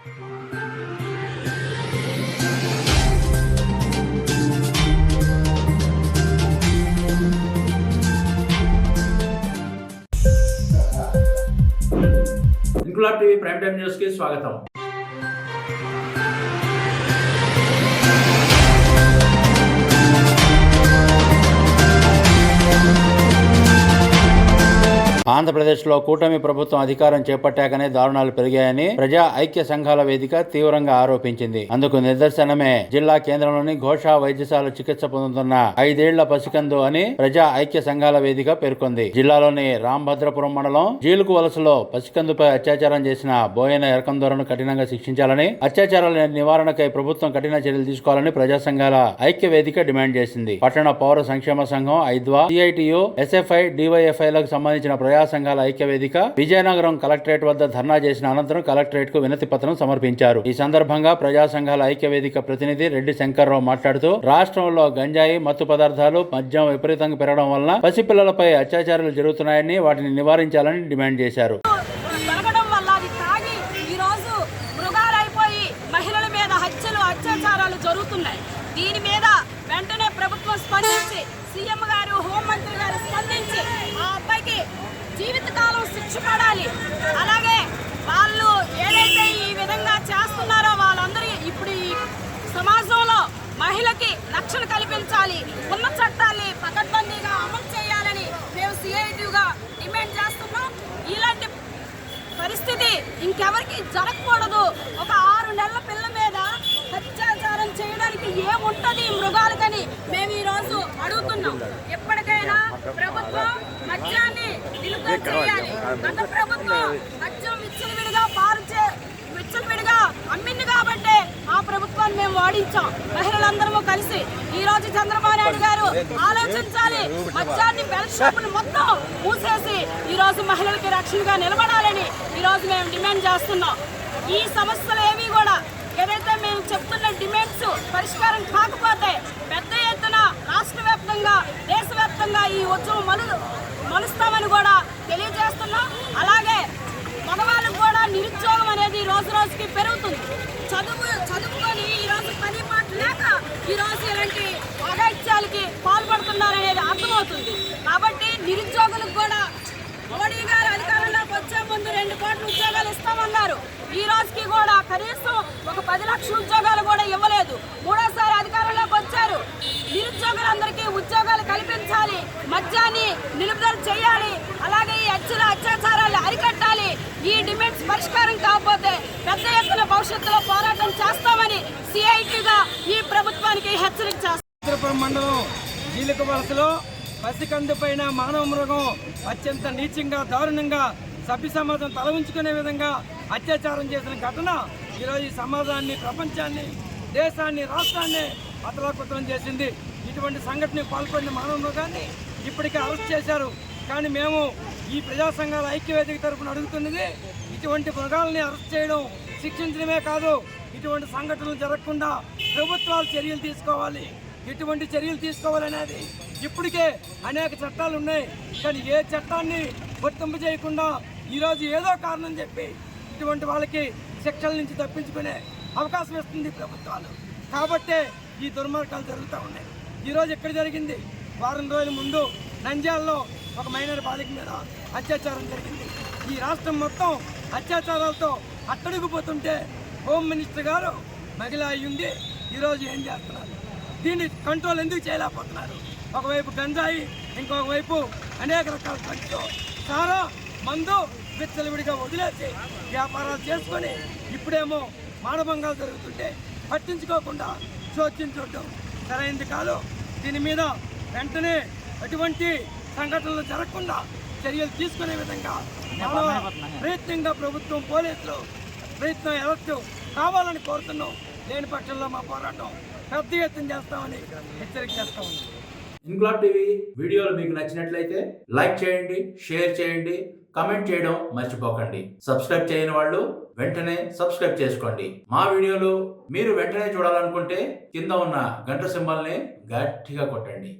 Inquilab TV prime time news కి స్వాగతం. ఆంధ్రప్రదేశ్లో కూటమి ప్రభుత్వం అధికారం చేపట్టాకనే దారుణాలు పెరిగాయని ప్రజా ఐక్య సంఘాల వేదిక తీవ్రంగా ఆరోపించింది. అందుకు నిదర్శనమే జిల్లా కేంద్రంలోని ఘోష వైద్యశాల చికిత్స పొందుతున్న 5 ఏళ్ల పసికందు అని ప్రజా ఐక్య సంఘాల వేదిక పేర్కొంది. జిల్లాలోని రాంభద్రపురం మండలం జీలుకు వలసలో పసికందుపై అత్యాచారం చేసిన బోయన ఎరకందోరను కఠినంగా శిక్షించాలని, అత్యాచారాల నివారణకై ప్రభుత్వం కఠిన చర్యలు తీసుకోవాలని ప్రజా సంఘాల ఐక్య వేదిక డిమాండ్ చేసింది. పట్టణ పౌర సంక్షేమ సంఘం, ఐద్వా, సిఐటియు, ఎస్ఎఫ్ఐ, డివైఎఫ్ఐలకు సంబంధించిన ప్రజా సంఘాల ఐక్య వేదిక విజయనగరం కలెక్టరేట్ వద్ద ధర్నా చేసిన అనంతరం కలెక్టరేట్ కు వినతి పత్రం సమర్పించారు. ఈ సందర్భంగా ప్రజా సంఘాల ఐక్య వేదిక ప్రతినిధి రెడ్డి శంకర్రావు మాట్లాడుతూ రాష్ట్రంలో గంజాయి, మత్తు పదార్థాలు, మద్యం విపరీతంగా పెరగడం వలన పసిపిల్లలపై అత్యాచారాలు జరుగుతున్నాయని వాటిని నివారించాలని డిమాండ్ చేశారు. దీని మీద వెంటనే ప్రభుత్వం స్పందించి, సీఎం గారు, హోంమంత్రి గారు స్పందించి ఆ అబ్బాయికి జీవితకాలం శిక్ష పడాలి. అలాగే వాళ్ళు ఏదైతే ఈ విధంగా చేస్తున్నారో వాళ్ళందరూ ఇప్పుడు ఈ సమాజంలో మహిళకి రక్షణ కల్పించాలి, ఉన్న చట్టాన్ని పకడ్బందీగా అమలు చేయాలని మేము సిఐటిగా డిమాండ్ చేస్తున్నాం. ఇలాంటి పరిస్థితి ఇంకెవరికి జరగకూడదు. ఒక 6 నెలల పిల్ల మీద అత్యాచారం చేయడానికి ఏముంటది మృగాలకని మేము ఈ రోజు అడుగుతున్నాం. ఎప్పటికైనా ప్రభుత్వం మద్యాన్ని నిలుపుదల చేయాలి. గత ప్రభుత్వం మద్యం విచ్చలవిడిగా అమ్మింది కాబట్టి ఆ ప్రభుత్వాన్ని మేము ఓడించాం. మహిళలందరము కలిసి ఈ రోజు చంద్రబాబు నాయుడు గారు ఆలోచించాలి. మద్యాన్ని బెల్ట్ షాపులు మొత్తం మూసేసి ఈ రోజు మహిళలకి రక్షణగా నిలబడాలని ఈ రోజు మేము డిమాండ్ చేస్తున్నాం. ఈ సమస్యలు ఏవి కూడా ఏదైతే మేము చెప్తున్న డిమాండ్స్ పరిష్కారం కాకపోతే పెద్ద ఎత్తున రాష్ట్ర వ్యాప్తంగా, దేశవ్యాప్తంగా ఈ ఉద్యమం మలుస్తామని కూడా తెలియజేస్తున్నాం. అలాగే మగవాళ్ళకు కూడా నిరుద్యోగం అనేది రోజు రోజుకి పెరుగుతుంది. చదువుకొని ఈరోజు పని మాట లేక ఈరోజు ఇలాంటి అఘాయిత్యాలకి పాల్పడుతున్నారనేది అర్థమవుతుంది. కాబట్టి నిరుద్యోగులకు కూడా మోడీ గారు అధికారంలోకి వచ్చే ముందు 2 కోట్ల ఉద్యోగాలు ఇస్తామన్నారు. ఈ రోజుకి కూడా కనీసం ఒక 10 లక్షల ఉద్యోగాలు కూడా ఇవ్వలేదు. 3వ అధికారంలోకి వచ్చారు. నిరుద్యోగులందరికీ ఉద్యోగాలు కల్పించాలి, మద్యాన్ని నిలుపుదల చేయాలి, అలాగే ఈ అత్యాచారాలు అరికట్టాలి. ఈ డిమాండ్స్ పరిష్కారం కాకపోతే పెద్ద ఎత్తున భవిష్యత్తులో పోరాటం చేస్తామని సిఐటిగా ఈ ప్రభుత్వానికి హెచ్చరిక చేస్తాం. మండలం జీలుకు వలసలో పసికందు పైన మానవ మృగం అత్యంత నీచంగా, దారుణంగా సభ్య సమాజం తల ఉంచుకునే విధంగా అత్యాచారం చేసిన ఘటన ఈరోజు ఈ సమాజాన్ని, ప్రపంచాన్ని, దేశాన్ని, రాష్ట్రాన్ని అతలాకుతలం చేసింది. ఇటువంటి సంఘటనకు పాల్పడిన మానవ మృగాన్ని ఇప్పటికే అరెస్ట్ చేశారు. కానీ మేము ఈ ప్రజా సంఘాల ఐక్యవేదిక తరఫున అడుగుతున్నది, ఇటువంటి మృగాలని అరెస్ట్ చేయడం, శిక్షించడమే కాదు, ఇటువంటి సంఘటనలు జరగకుండా ప్రభుత్వాలు చర్యలు తీసుకోవాలి. ఎటువంటి చర్యలు తీసుకోవాలనేది ఇప్పటికే అనేక చట్టాలు ఉన్నాయి. కానీ ఏ చట్టాన్ని వర్తింప చేయకుండా ఈరోజు ఏదో కారణం చెప్పి ఇటువంటి వాళ్ళకి శిక్షల నుంచి తప్పించుకునే అవకాశం ఇస్తుంది ప్రభుత్వాలు. కాబట్టే ఈ దుర్మార్గాలు జరుగుతూ ఉన్నాయి. ఈరోజు ఎక్కడ జరిగింది? వారం రోజుల ముందు నంద్యాలలో ఒక మైనర్ బాలిక మీద అత్యాచారం జరిగింది. ఈ రాష్ట్రం మొత్తం అత్యాచారాలతో అట్టడుగుపోతుంటే హోమ్ మినిస్టర్ గారు మహిళ అయ్యుండి ఈరోజు ఏం చేస్తున్నారు? దీన్ని కంట్రోల్ ఎందుకు చేయలేకపోతున్నారు? ఒకవైపు గంజాయి, ఇంకొక వైపు అనేక రకాల డ్రగ్స్, సారా, మందు విచ్చలవిడిగా వదిలేసి వ్యాపారాలు చేసుకొని ఇప్పుడేమో మానభంగాలు జరుగుతుంటే పట్టించుకోకుండా చోద్యం చూడటం సరైనది కాదు. దీని మీద వెంటనే అటువంటి సంఘటనలు జరగకుండా చర్యలు తీసుకునే విధంగా ప్రయత్నంగా ప్రభుత్వం, పోలీసులు ప్రయత్నం ఎలక్ట్ కావాలని కోరుతున్నాం. లేని పక్షంలో మా పోరాటం పెద్ద ఎత్తున చేస్తామని హెచ్చరిక చేస్తా ఉన్నాం. ఇంక్లాబ్ టీవీ వీడియోలు మీకు నచ్చినట్లయితే లైక్ చేయండి, షేర్ చేయండి, కమెంట్ చేయడం మర్చిపోకండి. సబ్స్క్రైబ్ చేయని వాళ్ళు వెంటనే సబ్స్క్రైబ్ చేసుకోండి. మా వీడియోలు మీరు వెంటనే చూడాలనుకుంటే కింద ఉన్న గంట సింబల్ని గట్టిగా కొట్టండి.